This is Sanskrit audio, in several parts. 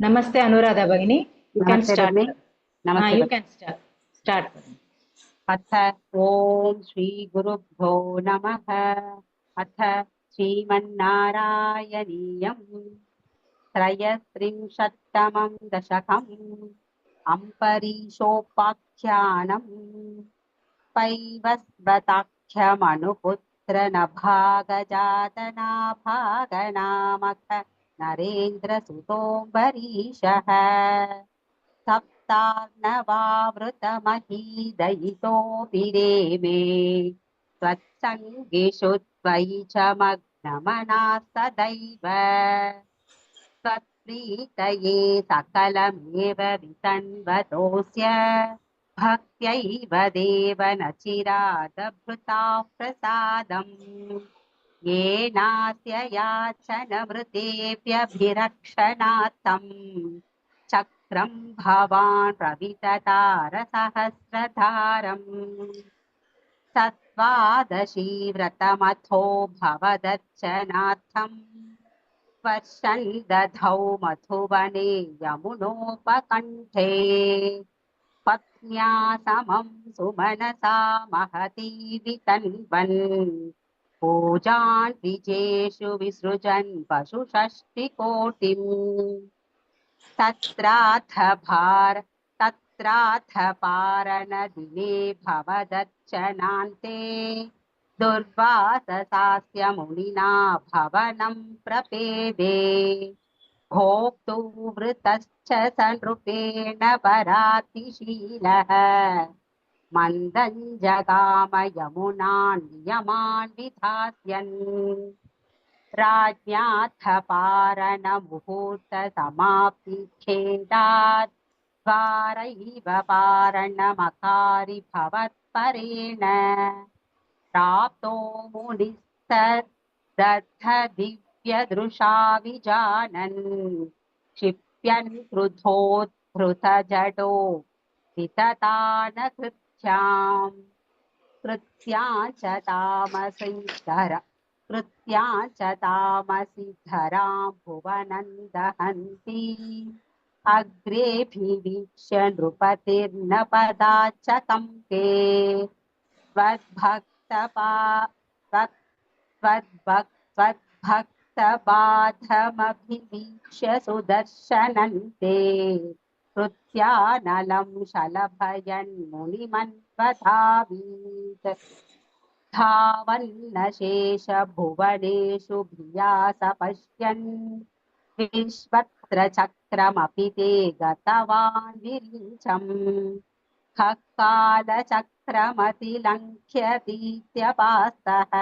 Namaste Anuradha Bhagini. You can नमस्ते start. भगिनी। नमस्ते You भगिनी। can start. अथ ओम श्री गुरुभ्यो नमः। अथ श्रीमन्नारायणीयम् त्रयस्त्रिंशत्तमं दशकम् अम्बरीषोपाख्यानम् पैवस्वताख्यमनुपुत्रनभागजातनाभागनामक नरेन्द्रसुतोऽम्बरीशः सप्तार्णवावृतमहीदयितोऽपि रेमे त्वत्सङ्गिषु त्वयि च मग्नमनाः सदैव त्वत्प्रीतये सकलमेव वितन्वतोऽस्य भक्त्यैव देव न चिरादभृताः प्रसादम् येनास्य याचनमृतेऽप्यभिरक्षणार्थम् चक्रं भवान् प्रविततारसहस्रधारम् सत्त्वादशी व्रतमथो भवदर्चनार्थम् वर्षन् दधौ मधुवने यमुनोपकण्ठे पत्न्या समं सुमनसा महती वितन्वन् पूजान् द्विजेषु विसृजन् पशुषष्टिकोटिम् तत्राथ पारणदिने भवदर्चनान्ते दुर्वाससास्य मुनिना भवनं प्रपेदे भोक्तुवृतश्च स नृपेण परातिशीलः मन्दं जगाम यमुनान् नियमान् विधास्यन् राज्ञाथ पारणमुहूर्तसमाप्तिखेदात् द्वारैव पारणमकारि भवत्परेण प्राप्तो मुनिस्तदर्थ विजानन् क्षिप्यन् क्रुधोद्धृतजडो विततानकृत्याम् कृत्याञ्च तामसि धरां भुवनं दहन्ती अग्रेऽभिवीक्ष्य नृपतिर्न पदाच्च कम्पे त्वद्भक्तबाधमभिवीक्ष्य सुदर्शनन्ते कृत्यानलं शलभयन् मुनिमन्वधावीत् धावन्नशेषभुवनेषु भिया स पश्यन् विश्वत्रचक्रमपि ते गतवान् विरिञ्चम् खः कालचक्रमतिलङ्घ्यतीत्यपास्तः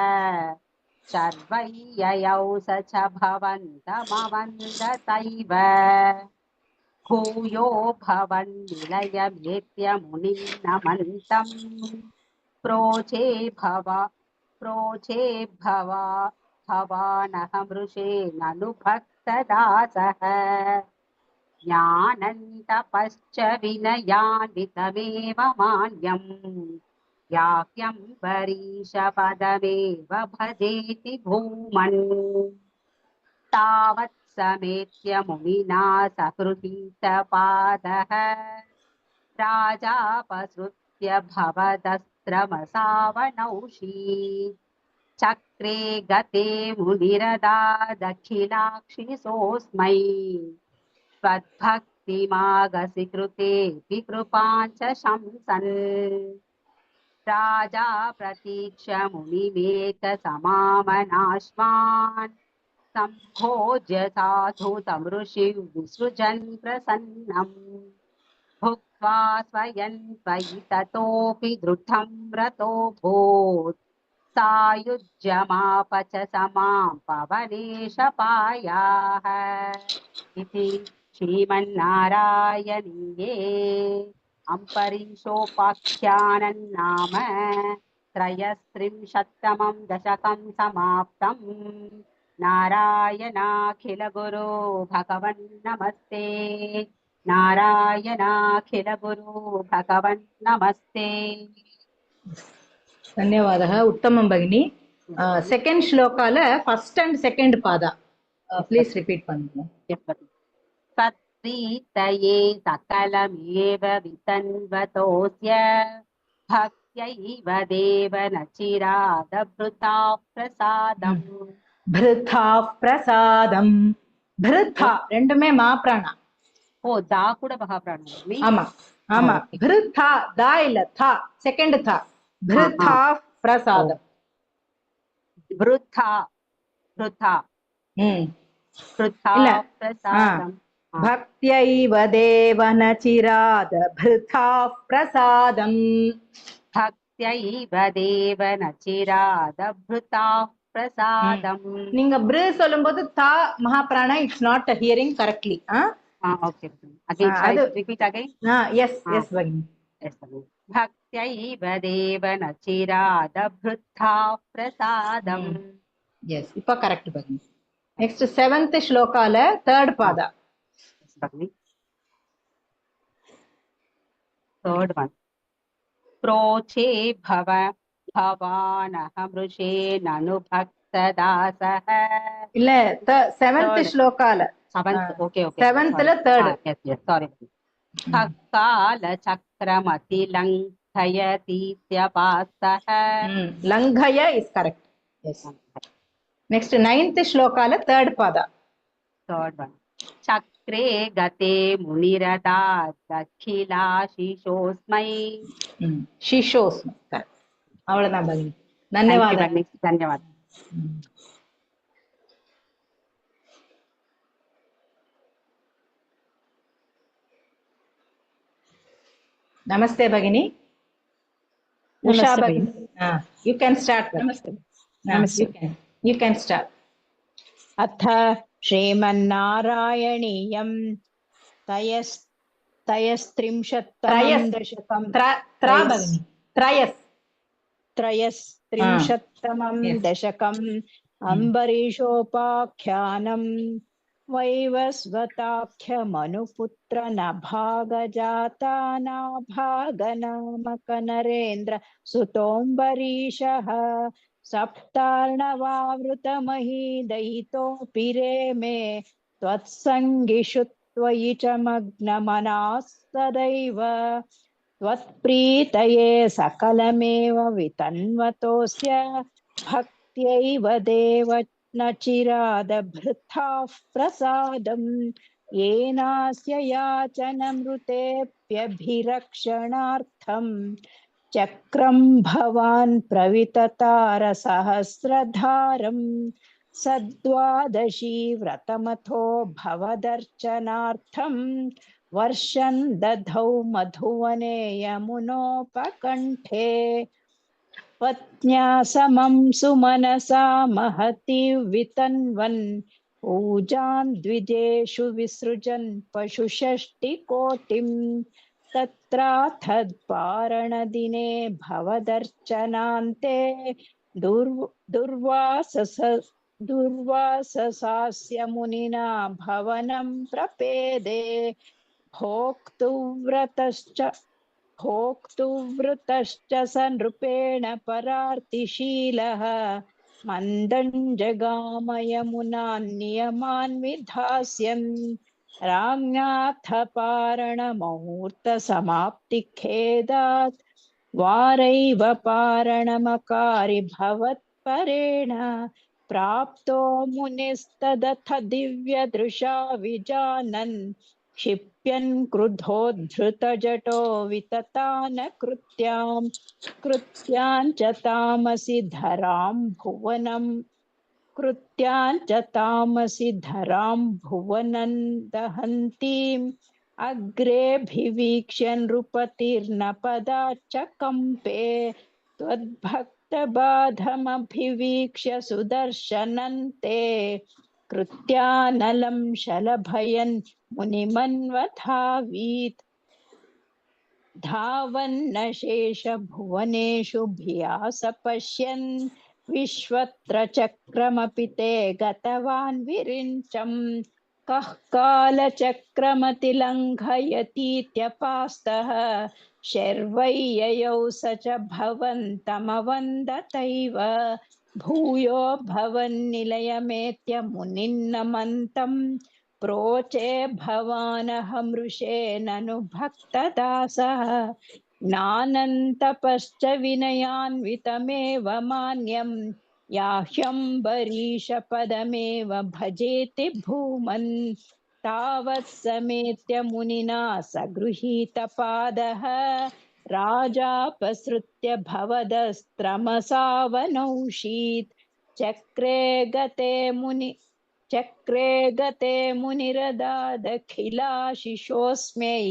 शर्वय्ययौ स च भवन्तमवन्दतैव भूयो भवन्निलयमेत्य मुनिं नमन्तम् प्रोचे भवानहमृषे ननु भक्तदासः ज्ञानन्तपश्च विनयान्वितमेव मान्यम् याह्यम्बरीशपदमेव भजेति भूमन् तावत् समेत्य मुनिना सगृहीतपादः राजापसृत्य भवदस्त्रमसावनौषीत् चक्रे गते मुनिरदादखिलाक्षिसोऽस्मै त्वद्भक्तिमागसि कृतेऽपि कृपाञ्च शंसन् राजा प्रतीक्ष्य मुनिमेकसमामनाश्वान् सम्भोज्य साधु तमृषि विसृजन् प्रसन्नम् भुक्त्वा स्वयं त्वयि ततोऽपि दृढं व्रतोऽभूत् सायुज्यमाप च समां पवनेशपायाः इति श्रीमन्नारायणीये अम्बरीषोपाख्यानं नाम त्रयस्त्रिंशत्तमं दशकं समाप्तम्। नारायणाखिलगुरो भगवन् नमस्ते। नारायणाखिलगुरो भगवन् नमस्ते। ధన్యవాదः. ఉత్తమం భగిని. సెకండ్ శ్లోకాల ఫస్ట్ అండ్ సెకండ్ పాద Please repeat பண்ணுங்க. तत्प्रीतये सकलमेव वितन्वतोऽस्य भक्त्यैव देव न चिरादभृता प्रसादम् Bhrtha prasadam. Bhrtha ரெண்டுமே மா பிராணா. ఓ దా కూడా మహాప్రాణం ஆமா ஆமா. Bhrtha தா இல்ல தா செகண்ட் தா. Bhrtha prasadam. వృథా వృథా వృథా இல்ல ప్రసాదం భక్త్యైవ దేవన చిరాద భృథా ప్రసాదం. భక్త్యైవ దేవన చిరాదభృతా ప్రసాదం. நீங்க பிரு சொல்லும்போது தா மகாபிராணா it's not hearing correctly. Okay again repeat again. Yes yes భగిని. భక్త్యైవ దేవన చిరాదభృతా ప్రసాదం. ఎస్ இப்ப కరెక్ట్ భగిని. నెక్స్ట్ 7th శ్లోకాల థర్డ్ పాద. Third one. ప్రోచే భవానహమృషే నను భక్తదాసః. இல்ல 7th శ్లోకాల. ఓకే 7th ல థర్డ్. సారీ. కాల చక్రమతి లంఘయతీత్యపాస్తః. లంఘయ is correct. Yes. Next 9th శ్లోకాల థర్డ్ పాద. Third one. చక్రే గతే మునిరదాఖిలాశిషోస్మై. శిశోస్మై కరెక్ట్. అవ్వడదాం భగిని. ధన్యవాదాలు. ధన్యవాదాలు. నమస్తే భగిని. ఉషా భగిని. You can start. నమస్తే. You can start. అథ శ్రీమన్నారాయణీయం त्रयस्त्रिंशत्तमं दशकं त्रयस्त्रिंशत्तमं दशकम् अम्बरीषोपाख्यानं वैवस्वताख्यमनुपुत्र नभागजाता नाभागनामकनरेन्द्र सुतोऽम्बरीषः सप्तार्णवावृतमहीदयितोऽपि रेमे त्वत्सङ्गिषु त्वयि च मग्नमनाः सदैव त्वत्प्रीतये सकलमेव वितन्वतोऽस्य भक्त्यैव देव न चिरादभृताः प्रसादम् येनास्य याचनमृतेऽप्यभिरक्षणार्थम् चक्रं भवान् प्रविततारसहस्रधारम् सद्वादशी व्रतमथो भवदर्चनार्थं वर्षं दधौ मधुवने यमुनोपकण्ठे पत्न्या समं सुमनसा महती वितन्वन् पूजां द्विजेषु विसृजन् पशुषष्टिकोटिं तत्राथद्पारणदिने भवदर्चनान्ते दुर्वाससास्य मुनिना भवनं प्रपेदे भोक्तुव्रतश्च स नृपेण परार्तिशीलः मन्दं जगाम यमुनान् नियमान् विधास्यन् राज्ञाथ पारणमुहूर्तसमाप्तिखेदात् वारैव पारणमकारि भवत्परेण प्राप्तो मुनिस्तदथ दिव्यदृशा विजानन् क्षिप्यन् क्रुधोद्धृतजटो विततान कृत्यां च तामसि धरां भुवनं दहन्तीम् अग्रेऽभिवीक्ष्य नृपतिर्न पदाच्च कम्पे त्वद्भक्तबाधमभिवीक्ष्य सुदर्शनन्ते कृत्यानलं शलभयन् मुनिमन्वधावीत् धावन्नशेषभुवनेषु भियास पश्यन् विश्वत्र चक्रमपि ते गतवान् विरिञ्चम् कः कालचक्रमतिलङ्घयतीत्यपास्तः शर्वै ययौ स च भवन्तमवन्दतैव भूयो भवन्निलयमेत्य मुनिन्नमन्तं प्रोचे भवानहमृषे ननु भक्तदासः ज्ञानन्तपश्च विनयान्वितमेव मान्यं याह्यम्बरीशपदमेव भजेति भूमन् तावत् समेत्य मुनिना सगृहीतपादः राजापसृत्य भवदस्त्रमसावनौषीत् चक्रे गते मुनिरदादखिलाशिषोऽस्मै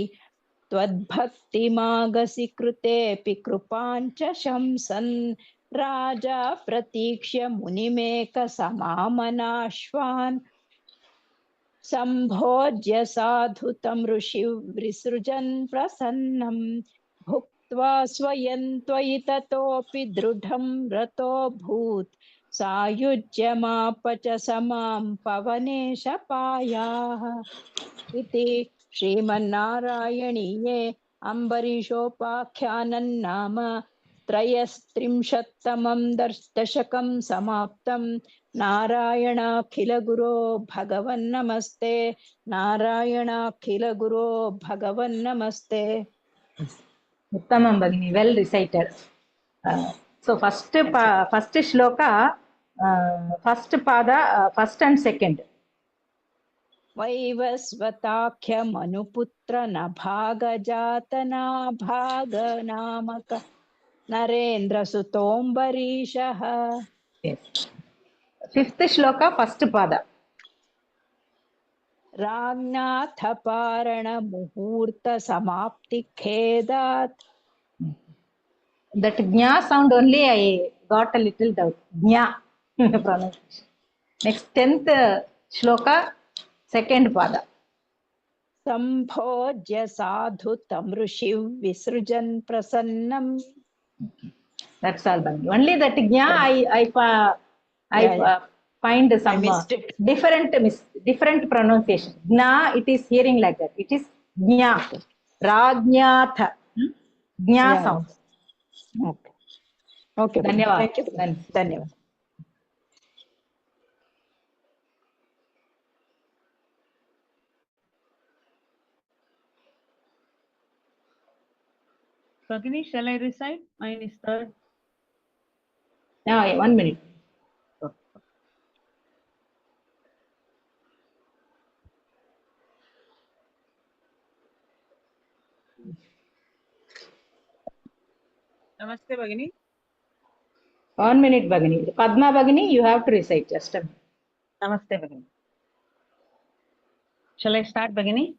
त्वद्भक्तिमागसि कृतेऽपि कृपाञ्च शंसन् राजा प्रतीक्ष्य मुनिमेकसमामनाश्वान् सम्भोज्य साधु तं ऋषिविसृजन् प्रसन्नं भुक्त्वा स्वयं त्वयि ततोऽपि दृढं रतोऽभूत् सायुज्यमाप च समां पवनेशपायाः इति श्रीमन्नारायणीये अम्बरीषोपाख्यानं नाम त्रयस्त्रिंशत्तमं दशकं समाप्तं नारायणाखिलगुरो भगवन्नमस्ते नारायणाखिलगुरो भगवन्नमस्ते Uttamam Bhagini, well recited. So first shloka, first pada, first and second. वैवस्वताख्यमनुपुत्र नभागजातनाभागनामक नरेन्द्रसुतोऽम्बरीशः Yes. Fifth shloka, first pada. राज्ञाथ पारणमुहूर्तसमाप्तिखेदात् That jna sound only I got a little doubt. Jna pronunciation. Next 10th shloka, second pada. सम्भोज्य साधु तं ऋषिं विसृजन् प्रसन्नं That's all. Bhagini. Only that jna I find some different pronunciation. Jna, it is hearing like that. It is jna. Rajnatha. Jna sound. Okay. Okay. Dhanyavad. Thank you. Dhanyavad. Bhagini, shall I recite? Mine is third. Now, 1 minute. Namaste, Bhagini. 1 minute, Bhagini. Padma Bhagini, you have to recite just a minute. Namaste, Bhagini. Shall I start, Bhagini?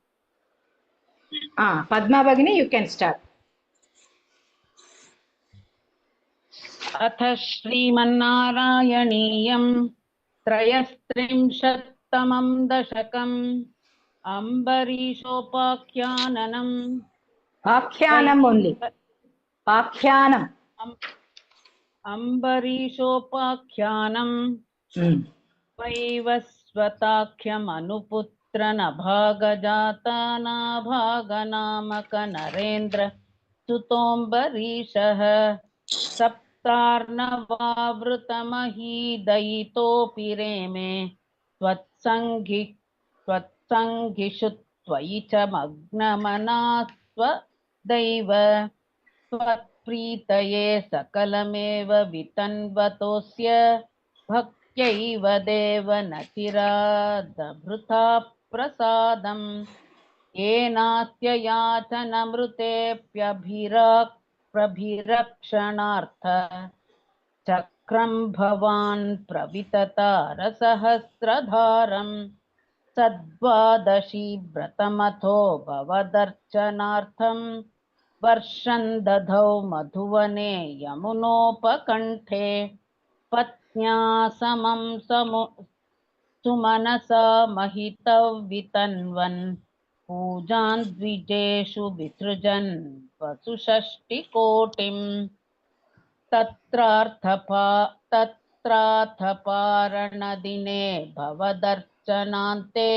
Padma Bhagini, you can start. अथ श्रीमन्नारायणीयं त्रयस्त्रिंशत्तमं दशकम् अम्बरीषोपाख्याननम् Pakhyanam only. Pakhyanam. अम्बरीषोपाख्यानम् वैवस्वताख्यमनुपुत्रनभागजातानाभागनामक नरेन्द्र सुतोऽम्बरीशः सप्तार्णवावृतमहीदयितोऽपि रेमे त्वत्सङ्गिषु त्वयि च मग्नमनास्त्वदैव त्वत्प्रीतये सकलमेव वितन्वतोऽस्य भक्त्यैव देव न चिरादभृता प्रसादम् येनात्ययाचनमृतेऽप्यभिरक्षणार्थ चक्रं भवान् प्रविततारसहस्रधारम् सद्वादशी व्रतमथो भवदर्चनार्थं वर्षं दधौ मधुवने यमुनोपकण्ठे पत्न्या समं सुमनसा महितवितन्वन् पूजान् द्विजेषु विसृजन् वसुषष्टिकोटिम् तत्रार्थपारणदिने भवदर्चनान्ते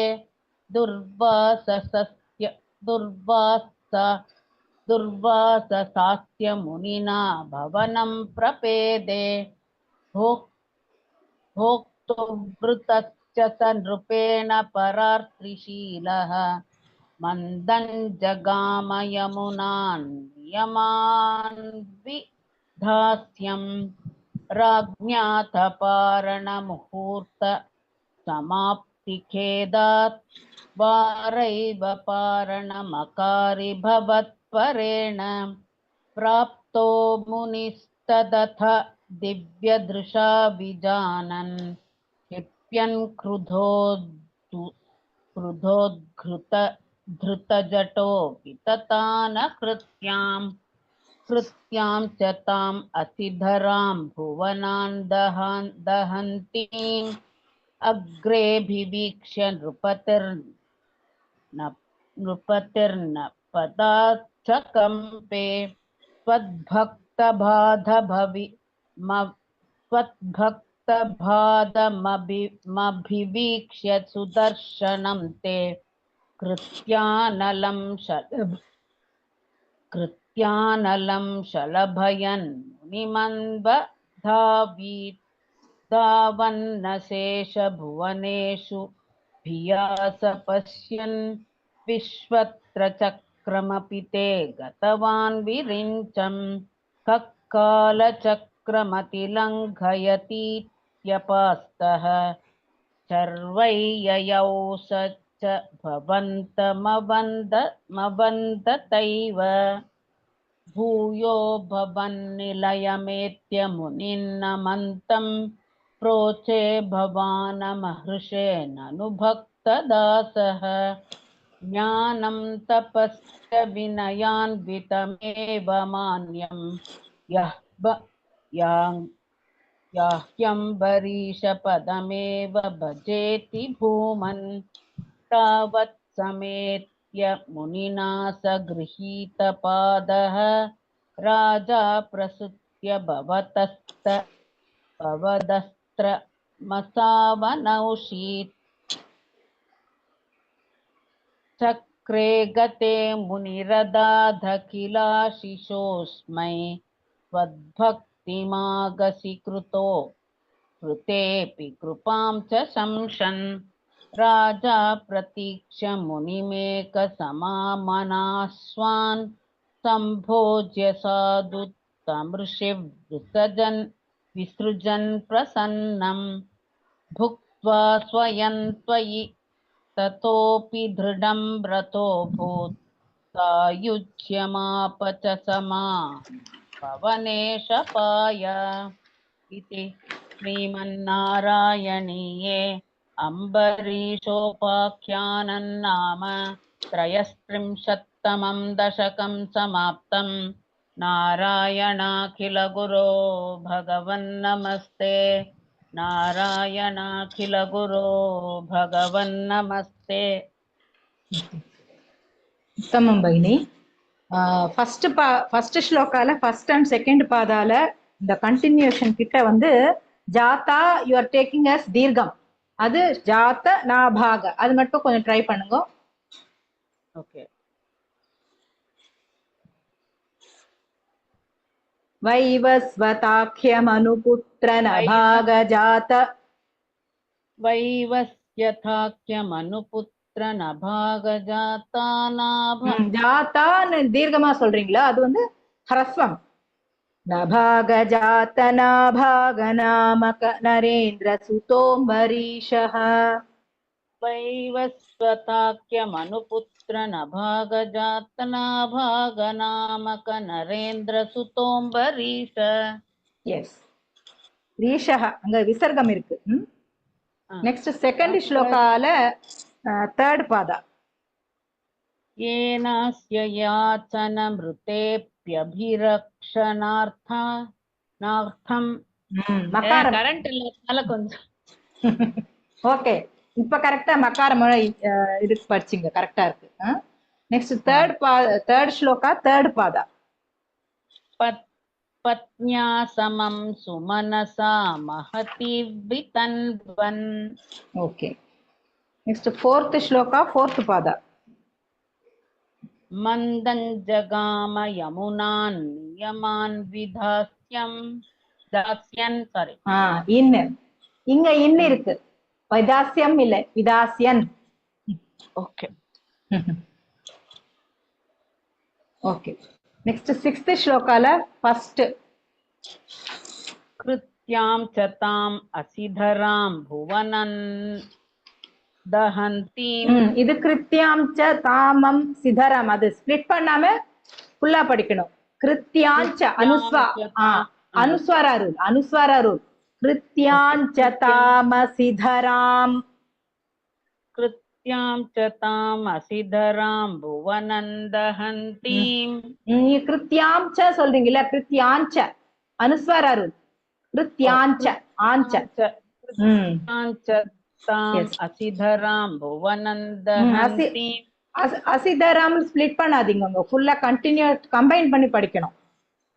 दुर्वाससास्य मुनिना भवनं प्रपेदे भोक्तुवृतश्च स नृपेण परार्त्रिशीलः मन्दं जगाम यमुनान् नियमान् विधास्यम् राज्ञातपारणमुहूर्त समाप्तिखेदात् वारैव पारणमकारि भवत्परेण प्राप्तो मुनिस्तदथ दिव्यदृशा विजानन् क्षिप्यन् धृतजटो विततान कृत्यां च ताम् असिधरां भुवनान् दहन्तीम् अग्रेऽभिवीक्ष्य नृपतिर्न पदाच्चकम्पे त्वद्भक्तबाधमभिवीक्ष्य सुदर्शनं ते कृत्यानलं शलभयन् मुनिमन्वधावीत् धावन्नशेषभुवनेषु भियास पश्यन् विश्वत्र चक्रमपि ते गतवान् विरिञ्चम् कक्कालचक्रमतिलङ्घयतीत्यपास्तः चर्वैययौ स च भवन्तमवन्दतैव भूयो भवन्निलयमेत्य मुनिन्नमन्तं प्रोचे भवानमहर्षे ननु भक्तदासः ज्ञानं तपश्च विनयान्वितमेव मान्यं याह्यम्बरीशपदमेव भजेति भूमन् तावत् समेत्य मुनिना स गृहीतपादः राजा प्रसृत्य भवदस्त्रमसावनौषीत् चक्रे गते मुनिरदाधखिलाशिषोऽस्मै त्वद्भक्तिमागसि कृतेऽपि कृपां च शंसन् राजा प्रतीक्ष्य मुनिमेकसमामनास्वान् सम्भोज्य साधु तमृषि विसृजन् प्रसन्नं भुक्त्वा स्वयं त्वयि ततोऽपि दृढं व्रतोऽभूत् सायुज्यमाप च पवनेशपाय इति श्रीमन्नारायणीये अम्बरीशोपाख्यानन्नाम त्रयस्त्रिंशत्तमं दशकं समाप्तं नारायणाखिलगुरो भगवन्नमस्ते नारायणाखिलगुरो भगवन्नमस्ते உத்தமம் பகினி. ஃபர்ஸ்ட் ஸ்லோகால ஃபர்ஸ்ட் அண்ட் செகண்ட் பாதால இந்த கண்டினியூஷன் கிட்ட வந்து ஜாத்தா யூ ஆர் டேக்கிங் அஸ் தீர்க்கம், அது ஜாத்த நாபாக, அது மட்டும் கொஞ்சம் ட்ரை பண்ணுங்க. ஓகே. வைவஸ்வதாख्यमनुपुत्र नभाग जात வைவஸ்யதாख्यमनुपुत्र नभाग जाता ஜாத்தான்னு தீர்க்கமா சொல்றீங்களா, அது வந்து ஹ்ரஸ்வம். நபாக ஜாத்த நாபாக நாமக நரேந்திர சுதோம்பரீஷः வைவஸ்வதாख्यमनुपुत्र नभाग जात नाभाग नामक नरेन्द्र सुतोम्बरीश. எஸ், ரீஷः அங்க விசர்க்கம் இருக்கு. நெக்ஸ்ட் செகண்ட் ஸ்லோகால தேர்ட் பாதா. येनास्य याचनमृतेऽप्यभिरक्षणार्थं மகாரம் கரண்ட் இல்லாதனால கொஞ்சம் ஓகே, இப்ப கரெக்டா மக்கார மழை இதுக்கு படிச்சிங்க, கரெக்டா இருக்கு. நெக்ஸ்ட் தேர்ட் ஸ்லோகா தேர்ட் பாதா. பத்ன்யா சமம் சுமனசா மஹதி விதன்வன். Okay, next fourth shloka fourth பாதா. மந்தன் ஜகாம யமுனான் நியமான் விதாஸ்யன். சாரி, இங்க இன் இருக்கு. வைதாஸ்யம் இல்ல, விதாஸ்யன். Okay okay. నెక్స్ట్ 6th శ్లోకాల ఫస్ట్. कृत्यां च ताम् असिधरां भुवनं दहन्तीं இது கிருத்தியாம் ச தாமம் சிதரம். அது ஸ்ப்ளிட் பண்ணாம ஃபுல்லா படிக்கணும். கிருத்தியாஞ்ச அனுஸ்வார ரூல். கிருத்தியாஞ்ச தாமசிதராம். कृत्यां च ताम् असिधरां भुवनं दहन्तीं நீ கிருத்தியாம் ச சொல்றீங்கல்ல, கிருத்தியாஞ்ச அனுஸ்வார ரூல். கிருத்தியாஞ்ச ஆஞ்ச. ताम् असिधरां भुवनं दहन्तीं அசிதராம் ஸ்ப்ளிட் பண்ணாதீங்க, ஃபுல்லா கண்டினியூ கம்பைன் பண்ணி படிக்கணும்.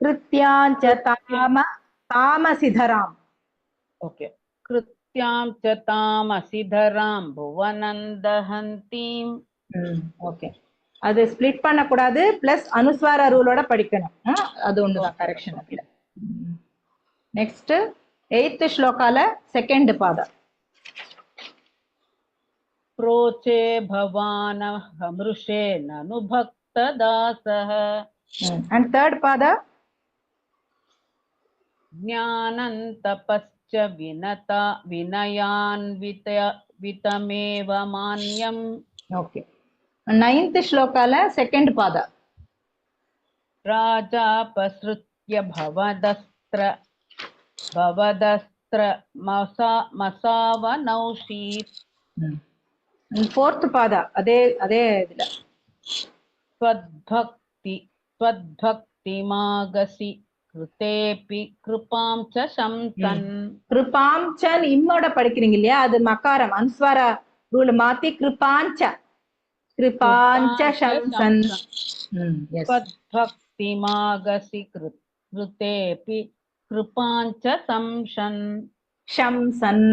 கிருத்தியாஞ்ச தாமசிதராம். ओके. कृत्यां च ताम् असिधरां भुवनं दहन्तीं. ஓகே. அது ஸ்ப்ளிட் பண்ணக்கூடாது, பிளஸ் அனுஸ்வார ரூலோட படிக்கணும். அது ஒண்ணுதான் கரெக்ஷன் அதுல. நெக்ஸ்ட் 8th శ్లోకాల సెకండ్ పాద. प्रोचे भवानहमृषे ननु भक्तदासः అండ్ థర్డ్ పాద. ज्ञानन्तपश्च विनयान्वितमेव मान्यम्. ఓకే. 9th శ్లోకాల సెకండ్ పాద. राजापसृत्य भवदस्त्र मसावनौषीत्. ఫోర్త్ పాద అదే ఇదిలా. त्वद्भक्तिमागसि कृतेऽपि कृपां च शंसन्. கிருபாம் சன் இம்மோட படிக்கிறீங்க இல்லையா, அது மகாரம். அனுஸ்வார ரூல் மாத்தி கிருபாஞ்ச சம்சன். त्वद्भक्तिमागसि कृतेऽपि कृपां च शंसन्. शंसन्.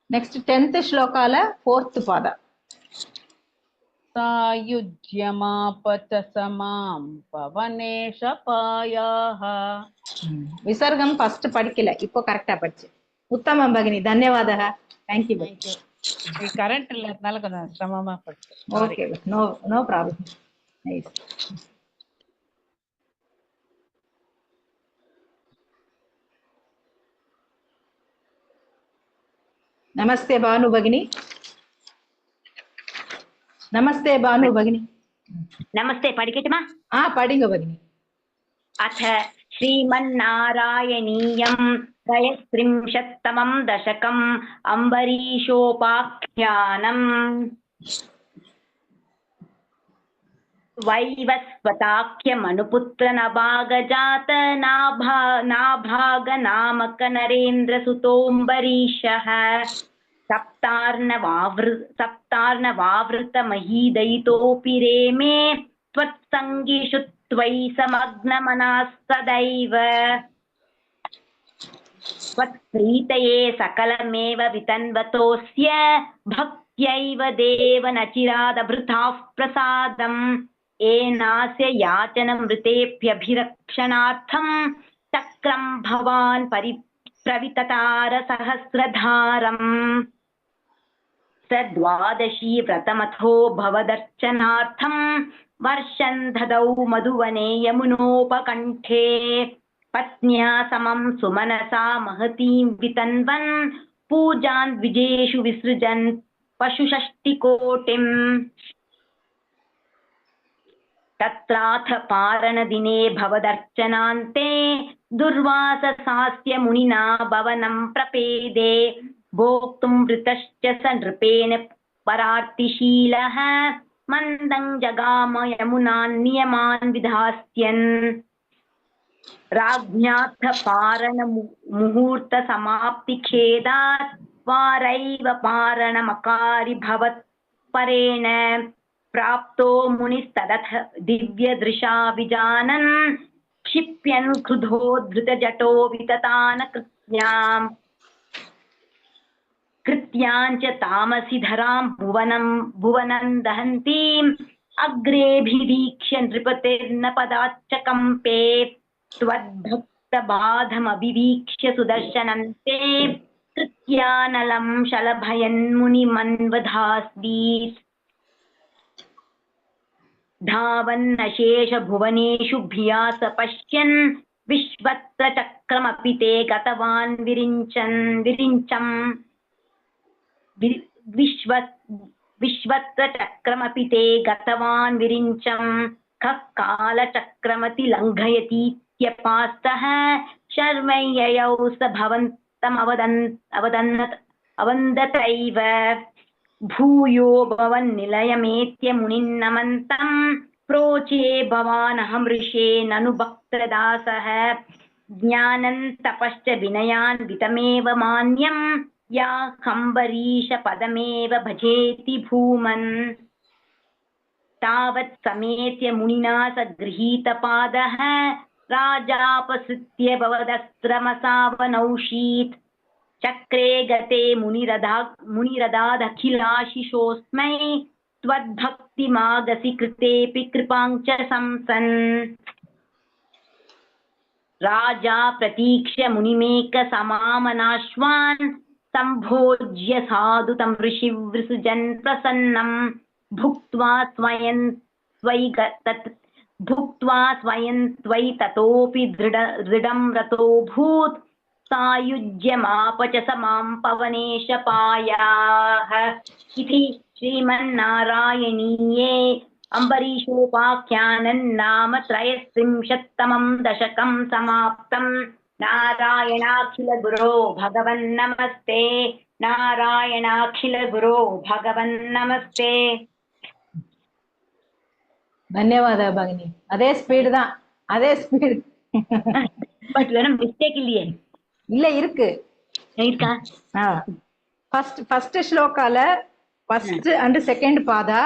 నెక్స్ట్ 10th శ్లోకాల 4th పాద. सायुज्यमापच समां पवनेश पायाः. విసర్గం ఫస్ట్ படிக்கல, இப்போ கரெக்டா படிச்சு. உத்தமம் பகினி, ధన్యవాదः. Thank you. కరెంట్ ఇల్లదనాల కొంచెం శ్రమమా పడుతుంది. Okay, no problem. నైస్. నమస్తే భాను భగిని. నమస్తే భాను భగిని. नमस्ते पठिकटमा படிங்க भगिनी. अथ श्रीमन्नारायणीयं त्रयस्त्रिंशत्तमं दशकम् अम्बरीषोपाख्यानम् वैवस्वताख्यमनुपुत्रनभागजात नाभागनामक नरेन्द्रसुतोऽम्बरीषः सप्तार्णवावृतमहीदयितोऽपि रेमे त्वत्सङ्गिषु त्वयि समग्नमनाः सदैव त्वत्प्रीतये सकलमेव वितन्वतोऽस्य भक्त्यैव देव न चिरादभृताः प्रसादम् एनास्य याचनमृतेभ्यभिरक्षणार्थं चक्रं भवान् प्रविततार सहस्रधारम् स द्वादशी व्रतमथो भवदर्चनार्थं वर्षं ददौ मधुवने यमुनोपकण्ठे पत्न्या समं सुमनसा महतीं वितन्वन् पूजान् द्विजेषु विसृजन् पशुषष्टिकोटिम् तत्राथ पारणदिने भवदर्चनान्ते दुर्वाससास्य मुनिना भवनं प्रपेदे भोक्तुं वृतश्च स नृपेण परार्तिशीलः मन्दं जगाम यमुनान् नियमान् विधास्यन् राज्ञार्थ पारण मुहूर्त समाप्ति खेदात् वारैव पारणमकारि भवत्परेण प्राप्तो मुनिस्तदथ दिव्यदृशा विजानन् क्षिप्यन् क्रुधोद्धृतजटो विततान कृत्याञ्च तामसीधरां भुवनं दहन्तीम् अग्रेभिरीक्ष्य नृपतेर्न पदाच्च कम्पे रक्तबाधमभिवीक्ष्य सुदर्शनन्ते कृत्यानलं शलभयन्मुनिमन्वधास्वीत् धावन्नशेष भुवनेषु भिया स पश्यन् विश्वत्र चक्रमपि ते गतवान् विरिञ्चम् विश्वत्र चक्रमपि ते गतवान् विरिञ्चम् खः कालचक्रमति लङ्घयतीत्यपास्तः शर्मय्ययौ स अवदन्तैव भूयो भवन्निलयमेत्य मुनिन्नमन्तं प्रोचे भवानहं ऋषे ननु भक्तदासः ज्ञानन्तपश्च विनयान्वितमेव मान्यं या हम्बरीश पदमेव भजेति भूमन् तावत् समेत्य मुनिना स गृहीतपादः राजापसृत्य भवदस्त्रमसावनौषीत् चक्रे गते मुनिरदादखिलाशिषोऽस्मै त्वद्भक्तिमागसि कृतेऽपि कृपां च संसन् राजा प्रतीक्ष्य मुनिमेकसमामनाश्वान् सम्भोज्य साधु तं ऋषिवृसृजन् प्रसन्नं भुक्त्वा स्वयं त्वयि ततोऽपि दृढं रतोऽभूत् सायुज्यमाप च स मां पवनेश पायाः इति श्रीमन्नारायणीये अम्बरीषोपाख्यानं नाम 33तमं दशकं समाप्तं। नारायणाखिल गुरो भगवन् नमस्ते। नारायणाखिल गुरो भगवन् नमस्ते. ಧನ್ಯವಾದ ಭಗಿನಿ. ಅದೇ ಸ್ಪೀಡ್ தான், அதே ஸ்பீட். பட் வேற மிஸ்டேக் இல்லையே? இல்ல, இருக்கு இருக்கா? ஃபர்ஸ்ட் ஸ்லோகால ஃபர்ஸ்ட் அண்ட் செகண்ட் பாதா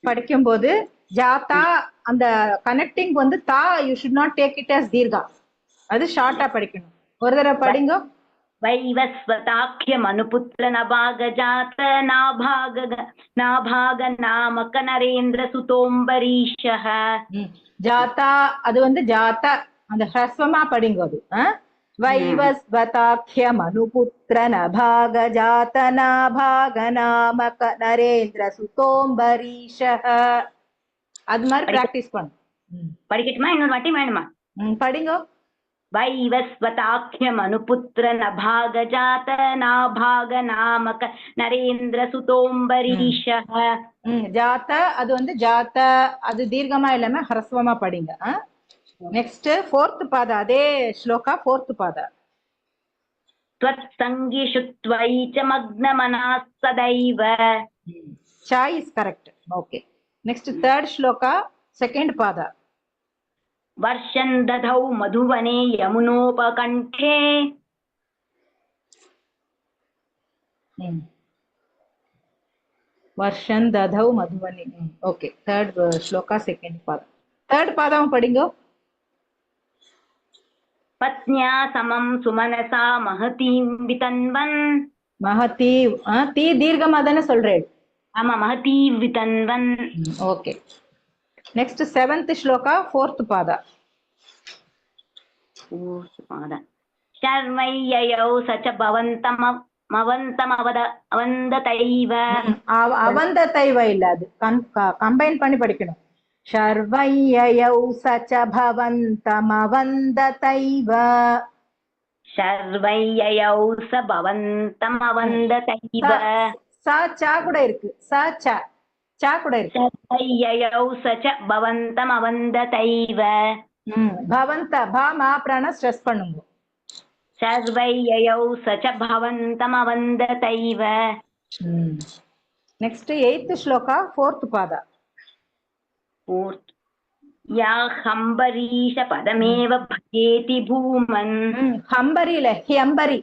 படிக்கும்போது ஜாதா அந்த கனெக்டிங் வந்து தா you should not take it as தீர்கா, அது ஷார்ட்டா படிக்கணும். ஒரு தடவை படிங்க. वैवस्वताख्यमनुपुत्र नभागजात नाभाग नामक नरेन्द्र सुतोम्बरीशः. ஜாதா அது வந்து ஜாதா அந்த ஹ்ரஸ்வமா படிங்க. அது வைவஸ்வதாख्यम अनुपुत्र नभागजात नाभाग नामक नरेन्द्र सुतोम्बरीशः. அது மாதிரி பிராக்டிஸ் பண்ணும். படிக்கட்டுமா? இன்னொரு வாட்டி வேணுமா? படிங்க. वैवस्वताख्यम अनुपुत्र नभागजात नाभाग नामक नरेन्द्र सुतोम्बरीशः. ஜாத அது வந்து ஜாத அது தீர்க்கமா இல்லாம ஹ்ரஸ்வமா படிங்க. நெக்ஸ்ட் ஃபோர்த் பாதா, அதே ஸ்லோகா ஃபோர்த் பாதா. त्वत्सङ्गिषु त्वयि च मग्नमनः सदैव. चा is correct. Okay. Next third श्लोका सेकंड पादा. वर्षं दधौ मधुवने यमुनोपकण्ठे. वर्षं दधौ मधुवने. ओके. थर्ड श्लोका सेकंड पादा. थर्ड पादा में पढ़ेंगे. पत्न्या समं सुमनसा महतीं वितन्वन्. महती ती दीर्घमादाने சொல்றேன். ஆமா, महती वितन्वन्. ओके. नेक्स्ट सेवेंथ श्लोका फोर्थ पादा. शर्मय्ययौ सच भवन्तमवन्दतैव. அவந்ததைவ இல்ல, அது கம்பைன் பண்ணி படிக்கணும். शर्वय्ययौ सच भवन्तमवन्दतैव. शर्वय्ययौ स भवन्तमवन्दतैव. சா சா கூட இருக்கு. சா சா சா கூட இருக்கு. शर्वय्ययौ सच भवन्तमवन्दतैव. भवन्त भा मा प्राण स्ट्रेस பண்ணுங்க. शर्वय्ययौ सच भवन्तमवन्दतैव. नेक्स्ट 8th श्लोका 4th पादा. या हम्बरीश पदमेव भजेति भूमन्. हम्बरी ले ह्यम्बरी.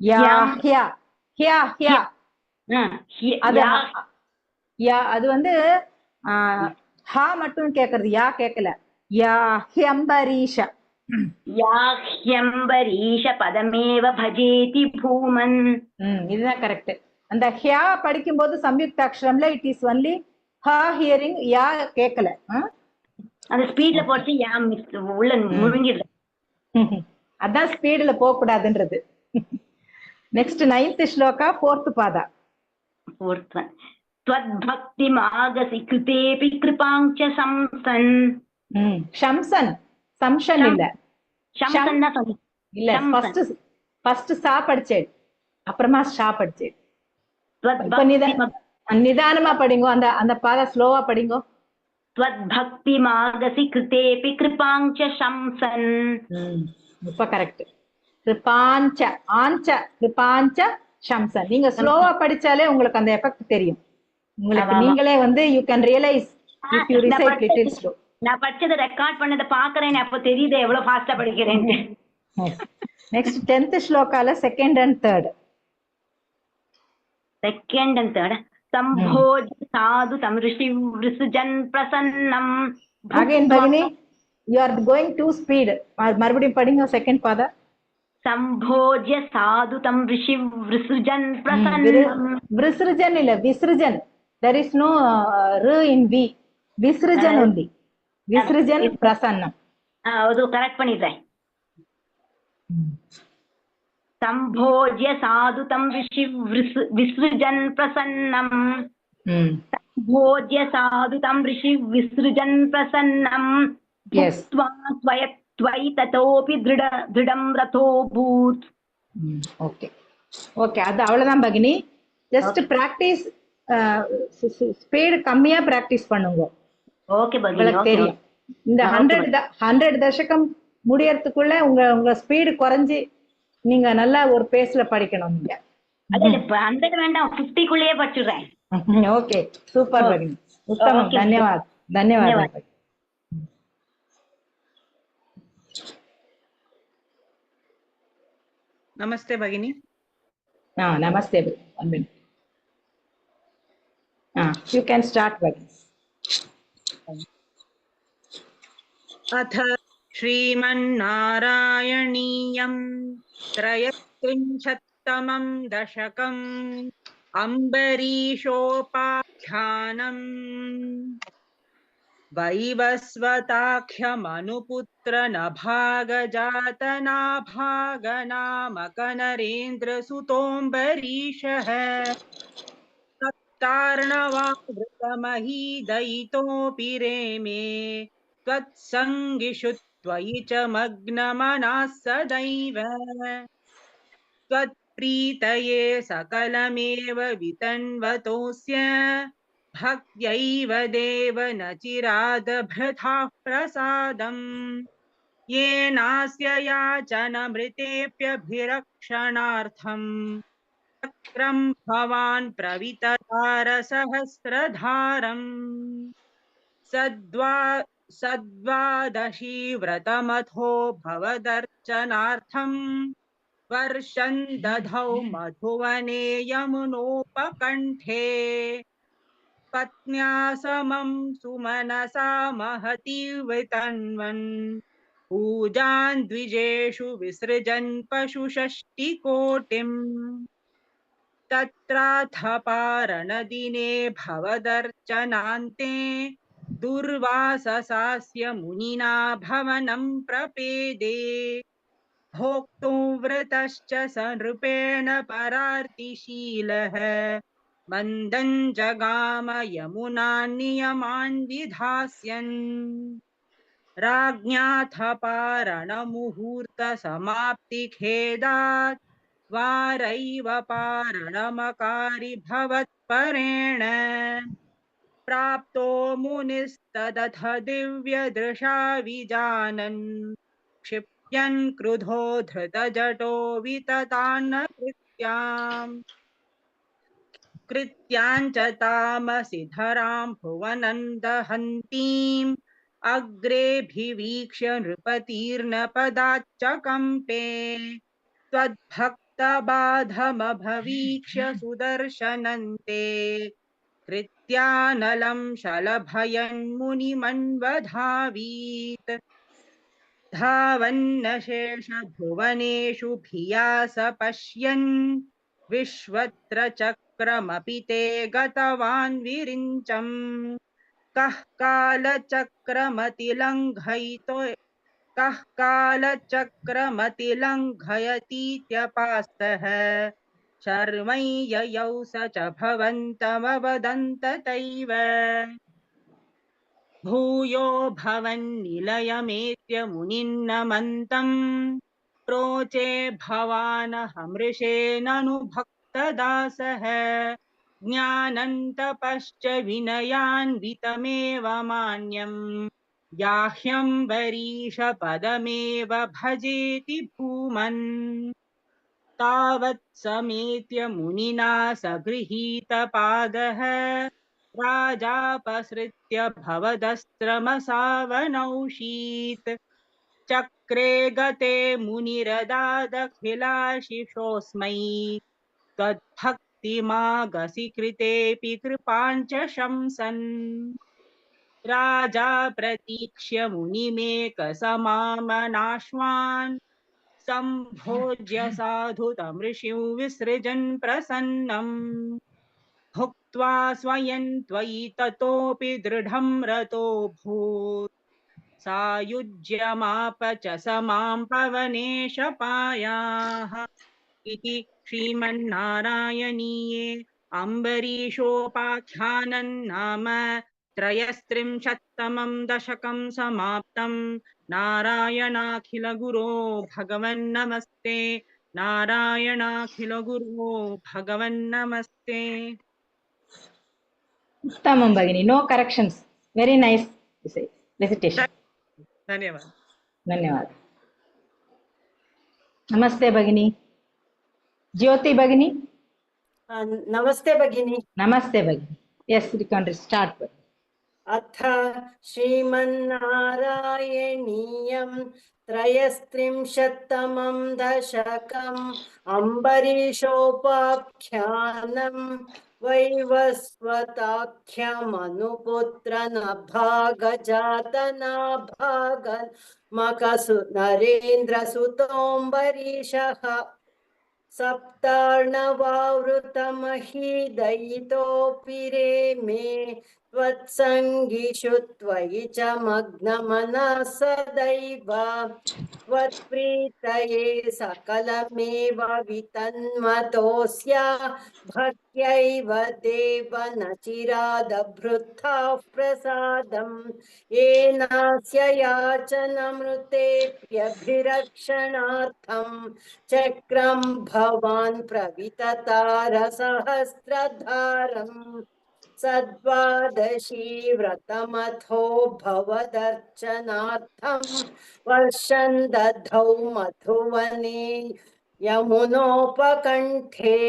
या ह्या ह्या ह्या அது யா அது வந்து ஹா மட்டும் கேக்குறது, யா கேக்கல. யா ஹ்யம்பரீஷ. या ह्यम्बरीश पदमेव भजेति भूमन्. இதுதான் கரெக்ட். அந்த ஹ்யா படிக்கும்போது சம்யுக்த அக்ஷரம்ல இட் இஸ் ஒன்லி ஹா ஹியரிங், யா கேக்கல. அந்த ஸ்பீட்ல போட்டு யா உள்ள முழுங்கிடுது. அதான் ஸ்பீடுல போக கூடாதுன்றது. நெக்ஸ்ட் 9th ஸ்லோகா 4th பாதா. Fourth one. त्वद्भक्तिमागसि कृतेऽपि कृपां च संसन्. ஷம்சன், சம்ஷன் இல்ல, शंसन न सन्. இல்ல, ஃபர்ஸ்ட் சா படிச்சேன், அப்புறமா ஷா படிச்சேன். இப்ப நிதானமா படிங்கோ, அந்த அந்த பாதா ஸ்லோவா படிங்கோ. त्वद्भक्तिमागसि कृतेऽपि कृपां च शंसन्. இப்ப கரெக்ட். கிருபாஞ்ச ஆஞ்ச கிருபாஞ்ச ஷம்சன். நீங்க ஸ்லோவா படிச்சாலே உங்களுக்கு அந்த எஃபெக்ட் தெரியும். உங்களுக்கு நீங்களே வந்து you can realise if you recite little slow. நான் படிச்சத ரெக்கார்ட் பண்ணத பாக்குறேன், அப்ப தெரியுது எவ்வளவு ஃபாஸ்டா படிக்கிறேன்னு. நெக்ஸ்ட் 10th ஸ்லோகால second and third. Second and third. संभोज साधु तं ऋषि विसृजन् प्रसन्नम्. अगेन भगिनी you are going too speed. மறுபடியும் படிங்க செகண்ட் பாதா. संभोज्य साधु तं ऋषि विसृजन् प्रसन्नम्. विसृजन இல்ல, visarjan. there is no r in v. Visarjan only. Visarjan பிரசன்னம். அது கரெக்ட் பண்ணிட்டேன். संभोज्य साधु तं ऋषि विसृजन् प्रसन्नम्. संभोज्य साधु तं ऋषि विसृजन् प्रसन्नम्. त्वयि ततोऽपि दृढं रथोऽभूत्. ஓகே ஓகே, அது அவ்வளவுதான் பகினி. ஜஸ்ட் பிராக்டிஸ், ஸ்பீடு கம்மியா பிராக்டிஸ் பண்ணுங்க. ஓகே பகினி, உங்களுக்கு தெரியும். இந்த 100 தசகம் முடியறதுக்குள்ள உங்க ஸ்பீடு குறைஞ்சி நீங்க நல்லா ஒரு பேஸ்ல படிக்கணும். நீங்க அது 100 வேண்டாம், 50 குள்ளேயே படிச்சுறேன். ஓகே, சூப்பர் பகினி, உத்தமம். धन्यवाद धन्यवाद. नमस्ते भगिनी. नमस्ते भगिनी. You can start भगिनी. अथ श्रीमन्नारायणीयं 33तमं दशकम् अम्बरीषोपाख्यानम्. वैवस्वताख्यमनुपुत्र नभागजातनाभागनामकनरेन्द्रसुतोऽम्बरीषः तत्तार्णवावृतमहीदयितोऽपि रेमे त्वत्सङ्गिषु त्वयि च मग्नमनाः सदैव. त्वत्प्रीतये सकलमेव वितन्वतोऽस्य भक्त्यैव देव न चिरादभृथाः प्रसादम्. येनास्य याचनमृतेऽप्यभिरक्षणार्थम् चक्रं भवान् प्रविततार सहस्रधारम्. सद्वादशी व्रतमथो भवदर्चनार्थम् वर्षं दधौ मधुवने यमुनोपकण्ठे. पत्न्या समं सुमनसा महती वितन्वन् पूजान् द्विजेषु विसृजन् पशुषष्टिकोटिम्. तत्राथ पारणदिने भवदर्चनान्ते दुर्वाससास्य मुनिना भवनं प्रपेदे. भोक्तुव्रतश्च स नृपेण परार्तिशीलः मन्दं जगाम यमुनान् नियमान् विधास्यन्. राज्ञाथ पारणमुहूर्तसमाप्तिखेदात् वारैव पारणमकारि भवत्परेण. प्राप्तो मुनिस्तदथ दिव्यदृशा विजानन् क्षिप्यन् क्रुधो धृतजटो विततान्न कृत्याञ्च तामसि धरां भुवनं दहन्तीम् अग्रेऽभिवीक्ष्य नृपतीर्नपदाच्च कम्पे. त्वद्भक्तबाधमभवीक्ष्य सुदर्शनन्ते कृत्यानलं शलभयन्मुनिमन्वधावीत्. धावन्नशेषभुवनेषु भिया स पश्यन् विश्वत्र चक्रमपि ते गतवान् विरिञ्चम्. कः कालचक्रमतिलङ्घयितो कः कालचक्रमतिलङ्घयतीत्यपास्तः शर्मय्ययौ स च भवन्तमवदन्त तैव भूयो भवन्निलयमेत्य मुनिन्नमन्तम् प्रोचे भवानहमृषेणनु भक्तदासः ज्ञानन्तपश्च विनयान्वितमेव मान्यम् याह्यम्बरीशपदमेव भजेति भूमन् तावत् समेत्य मुनिना सगृहीतपादः राजापसृत्य भवदस्त्रमसावनौषीत् चक्रे गते मुनिरदादखिलाशिषोऽस्मै त्वद्भक्तिमागसि कृतेऽपि कृपाञ्च शंसन् राजा प्रतीक्ष्य मुनिमेकसमामनाश्वान् सम्भोज्य साधु तमृषिं विसृजन् प्रसन्नम् भुक्त्वा स्वयं त्वयि ततोऽपि दृढं रतोऽभूत् सायुज्यमाप च समां पवनेशपायाः इति श्रीमन्नारायणीये अम्बरीषोपाख्यानं नाम त्रयस्त्रिंशत्तमं दशकं समाप्तं। नारायणाखिलगुरो भगवन्नमस्ते। नारायणाखिलगुरो भगवन्नमस्ते। उत्तमं भगिनी, नो करेक्शन्स्, वेरी नैस् रेसिटेशन्। धन्यवाद। धन्यवाद। नमस्ते भगिनी। ज्योति भगिनी। नमस्ते भगिनी। नमस्ते भगिनी। यस्, यू कैन स्टार्ट। अथ श्रीमन्नारायणीयं त्रयस्त्रिंशत्तमं दशकम् अम्बरीषोपाख्यानं वैवस्वताख्यमनुपुत्र नभागजातनाभागन् मकसु नरेन्द्रसुतोऽम्बरीषः सप्तार्णवावृतमहीदयितोऽपि रेमे त्वत्सङ्गिषु त्वयि च मग्नमनः सदैव त्वत्प्रीतये सकलमेव वितन्मतोऽस्य भक्त्यैव देव न चिरादभृत्ताः प्रसादम् येनास्य याचनमृतेऽप्यभिरक्षणार्थम् चक्रं भवान् प्रविततारसहस्रधारम् सद्वादशी व्रतमथो भवदर्चनार्थं वर्षं दधौ मधुवने यमुनोपकण्ठे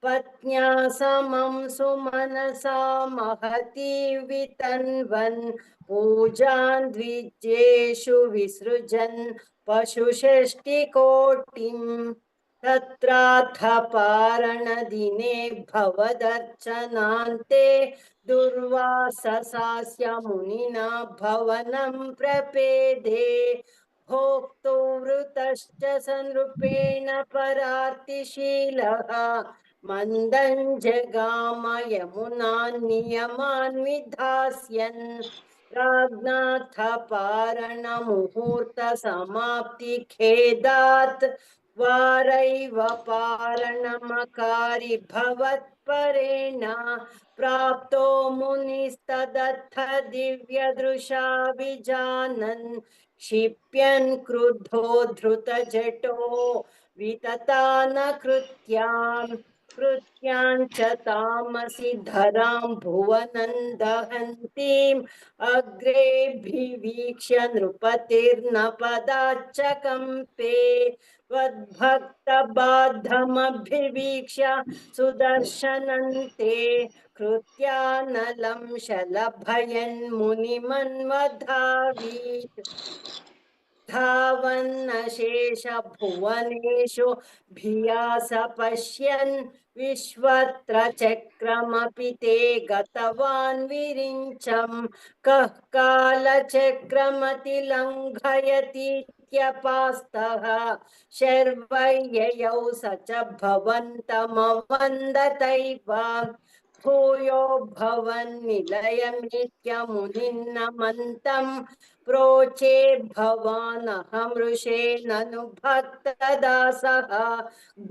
पत्न्या समं सुमनसा महती वितन्वन् पूजान् द्विजेषु विसृजन् पशुषष्टिकोटिम् तत्राथ पारणदिने भवदर्चनान्ते दुर्वाससास्य मुनिना भवनं प्रपेदे भोक्तुवृतश्च सनृपेण परार्तिशीलः मन्दं जगाम यमुनान् नियमान् विधास्यन् राज्ञाथ पारणमुहूर्तसमाप्तिखेदात् वारैव पारणमकारि भवत्परेण प्राप्तो मुनिस्तदत्थ दिव्यदृशा विजानन् क्षिप्यन् क्रुद्धो धृतजटो वितता न कृत्यां च तामसि धरां भुवनं दहन्तीम् अग्रेभिवीक्ष्य नृपतिर्न पदाच्च कम्पे त्वद्भक्तबाद्धमभिवीक्ष्य सुदर्शनन्ते कृत्यानलं शलभयन् मुनिमन्वधावीत् धावन्नशेष भुवनेषु भिया स पश्यन् विश्वत्र चक्रमपि ते गतवान् विरिञ्चं कः कालचक्रमतिलङ्घयतीत्यपास्तः शर्वय्ययौ स च भवन्तमवन्दतैव भूयो भवन्निलयमित्यमुनिन्नमन्तम् प्रोचे भवानहमृषे ननु भक्तदासः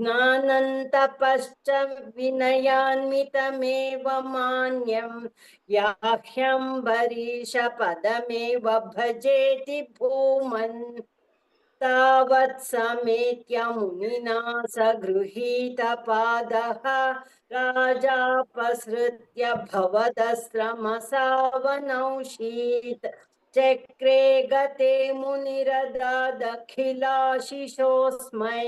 ज्ञानन्तपश्च विनयान्वितमेव मान्यं याह्यम्बरीशपदमेव भजेति भूमन् तावत् समेत्य मुनिना स गृहीतपादः राजापसृत्य भवदस्रमसावनौषीत् चक्रे गते मुनिरदादखिलाशिषोऽस्मै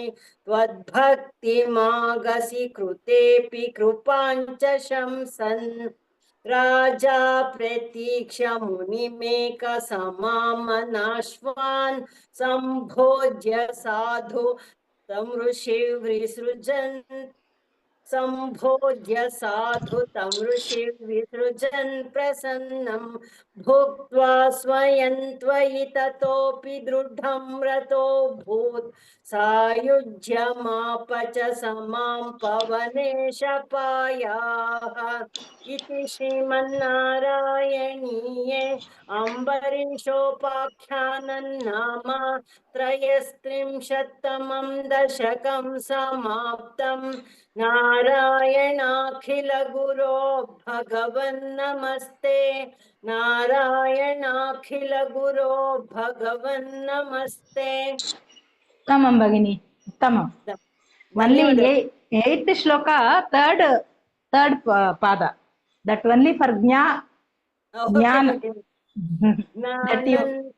त्वद्भक्तिमागसि कृतेऽपि कृपाञ्च शंसन् राजा प्रतीक्ष्य मुनिमेकसमामनाश्वान् सम्भोज्य साधु तं ऋषिर्विसृजन् प्रसन्नं भुक्त्वा स्वयं त्वयि ततोऽपि दृढं रतोऽभूत् सायुज्यमाप च समां पवनेशपायाः इति श्रीमन्नारायणीये अम्बरीषोपाख्यानं नाम त्रयस्त्रिंशत्तमं दशकं समाप्तम् नारायणाखिल गुरो भगवन् नमस्ते नारायणाखिल गुरो भगवन् नमस्ते उत्तमं भगिनी उत्तमं only eighth shloka third pada that only for jnana that you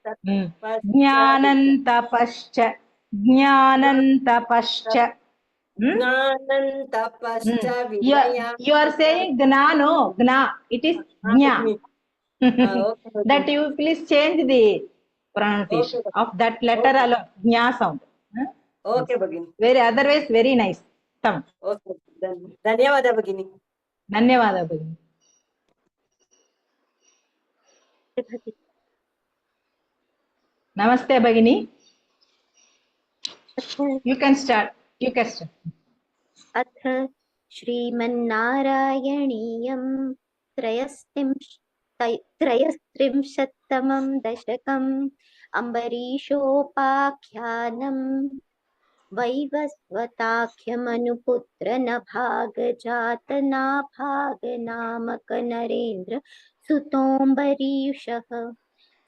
jnanantapascha you are saying gnano gna it is gna that you please change the pronunciation of that letter alone gna sound okay bagini very otherwise very nice tam okay ಧನ್ಯವಾದ ಭಗಿನಿ ಧನ್ಯವಾದ ಭಗಿನಿ ನಮಸ್ತೆ ಭಗಿನಿ you can start अथ श्रीमन्नारायणीयं त्रयस्त्रिंशत्तमं दशकम् अम्बरीषोपाख्यानं वैवस्वताख्यमनुपुत्र नभागजातनाभागनामक नरेन्द्र सुतोऽम्बरीषः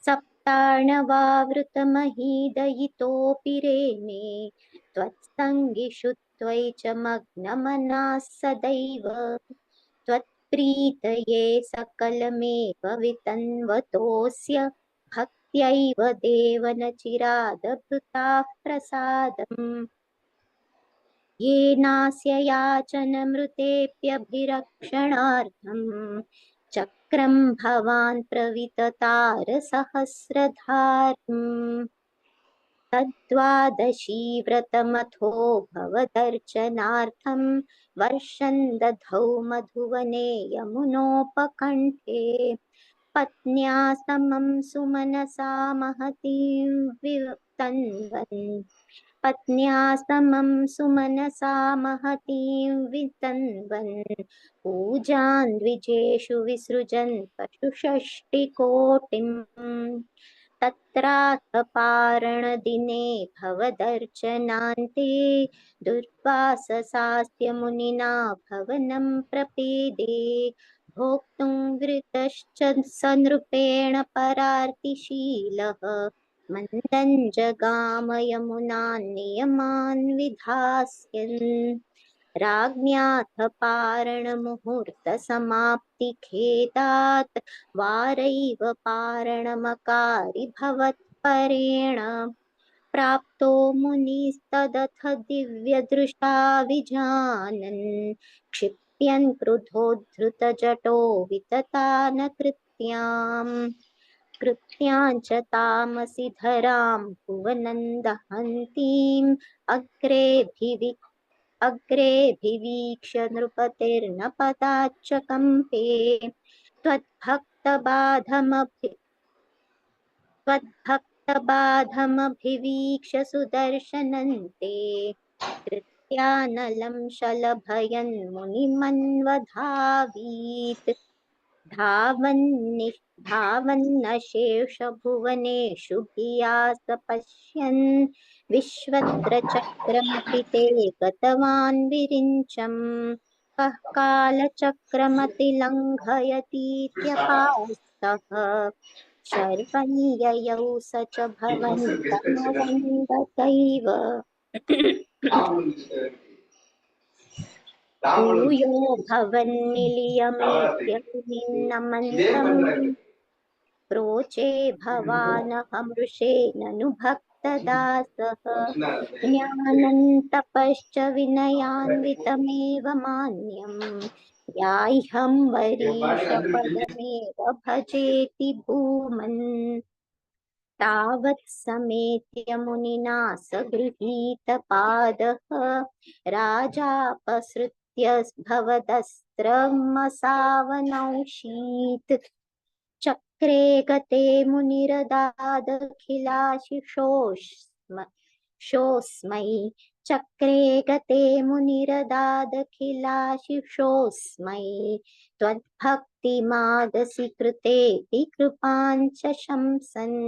सप्तार्णवावृतमहीदयितोऽपि रेमे त्वत्सङ्गिषु त्वयि च मग्नमनाः सदैव त्वत्प्रीतये सकलमेव वितन्वतोऽस्य भक्त्यैव देव न चिरादभृताः प्रसादम् येनास्य याचनमृतेऽप्यभिरक्षणार्थम् चक्रं भवान् प्रविततारसहस्रधारम् तद्वादशी व्रतमथो भवदर्चनार्थं वर्षं दधौ मधुवने यमुनोपकण्ठे पत्न्या समं सुमनसा महतीं वितन्वन् पूजान् द्विजेषु विसृजन् पशुषष्टिकोटिम् तत्राथ पारणदिने भवदर्चनान्ते दुर्वाससास्त्य मुनिना भवनं प्रपेदे भोक्तुं वृतश्च सनृपेण परार्तिशीलः मन्दं जगाम यमुनान् नियमान् विधास्यन् राज्ञाथ पारणमुहूर्तसमाप्तिखेदात् वारैव पारणमकारि भवत्परेण प्राप्तो मुनिस्तदथ दिव्यदृशा विजानन् क्षिप्यन् क्रुधोद्धृतजटो विततान कृत्याञ्च तामसि धरां भुवनं दहन्तीम् अग्रेऽभिवीक्ष्य नृपतिर्न पदाच्च कम्पे त्वद्भक्तबाधमभिवीक्ष्य सुदर्शनन्ते दैत्यानलं शलभयन् मुनिमन्वधावीत् धावन्नशेषभुवनेषु भियास पश्यन् विश्वत्रचक्रमपि ते गतवान् विरिञ्चम् कः कालचक्रमतिलङ्घयतीत्यपास्तः शर्वन् ययौ स च भवन्तमवन्दतैव भूयो भवन्निलियमेत्यमुनिन्नमन्तम् प्रोचे भवानहमृषेणनु भक्तदासः ज्ञानन्तपश्च विनयान्वितमेव मान्यम् याह्यं वरीशपदमेव भजेति भूमन् तावत् समेत्य मुनिना स गृहीतपादः राजापसृत्य भवदस्त्रमसावनौषीत् चक्रे गते मुनिरदादखिलाशिषोऽस्मै चक्रे गते मुनिरदादखिलाशिषोऽस्मै त्वद्भक्तिमागसि कृतेति कृपाञ्च शंसन्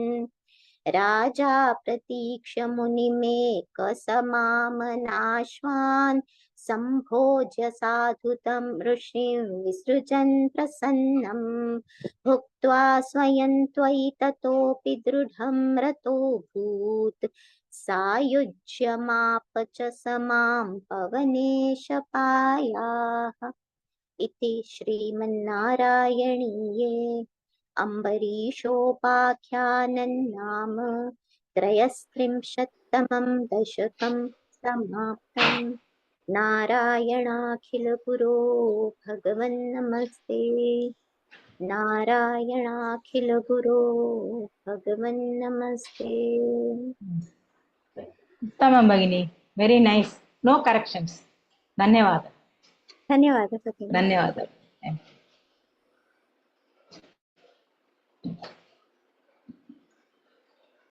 राजा प्रतीक्ष्य मुनिमेकसमामनाश्वान् सम्भोज्य साधुतं ऋषिं विसृजन् प्रसन्नं भुक्त्वा स्वयं त्वयि ततोऽपि दृढं रतोऽभूत् सायुज्यमाप च समां पवनेशपायाः इति श्रीमन्नारायणीये अम्बरीशोपाख्यानं नाम 33तमं दशकं समाप्तम् नारायणाखिलगुरो भगवन्नमस्ते नारायणाखिलगुरो भगवन्नमस्ते उत्तमं भगिनी, वेरी नैस्, नो करेक्षन्स्. धन्यवादः. धन्यवादः भगिनी. धन्यवादः.